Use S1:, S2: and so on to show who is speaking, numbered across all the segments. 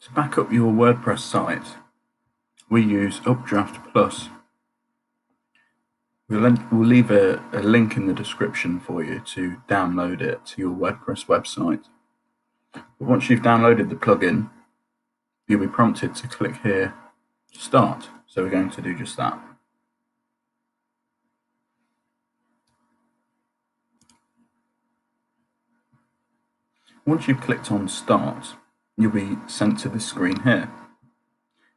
S1: To back up your WordPress site, we use Updraft Plus. We'll leave a link in the description for you to download it to your WordPress website. But once you've downloaded the plugin, you'll be prompted to click here to start. So we're going to do just that. Once you've clicked on Start, you'll be sent to this screen here.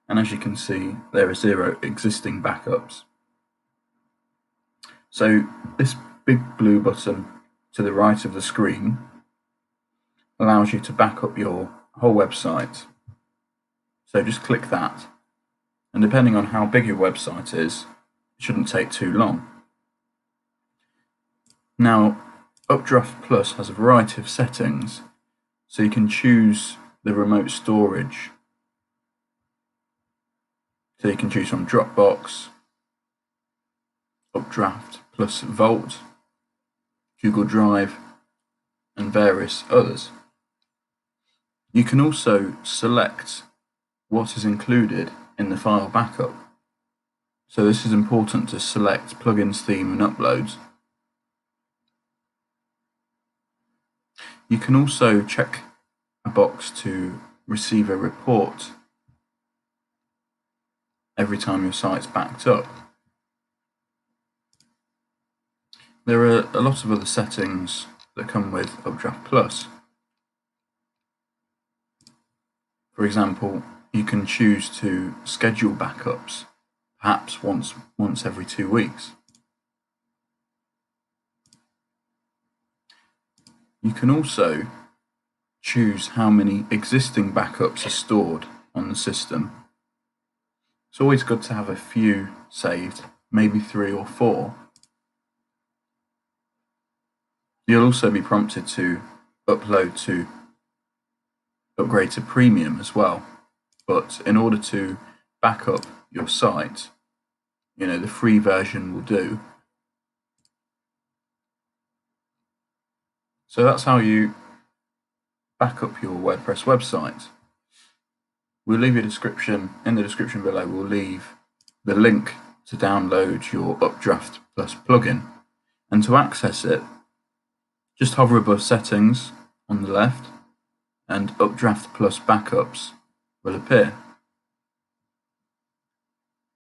S1: And as you can see, there are 0 existing backups. So this big blue button to the right of the screen allows you to back up your whole website. So just click that, and depending on how big your website is, it shouldn't take too long. Now, Updraft Plus has a variety of settings, so you can choose the remote storage. So you can choose from Dropbox, Updraft Plus Vault, Google Drive, and various others. You can also select what is included in the file backup. So this is important to select plugins, theme, and uploads. You can also check a box to receive a report every time your site's backed up. There are a lot of other settings that come with Updraft Plus. For example, you can choose to schedule backups, perhaps once every 2 weeks. You can also choose how many existing backups are stored on the system. It's always good to have a few saved, maybe 3 or 4. You'll also be prompted to upgrade to premium as well. But in order to back up your site, the free version will do. So that's how you back up your WordPress website. We'll leave in the description below, we'll leave the link to download your Updraft Plus plugin. And to access it, just hover above Settings on the left, and Updraft Plus Backups will appear.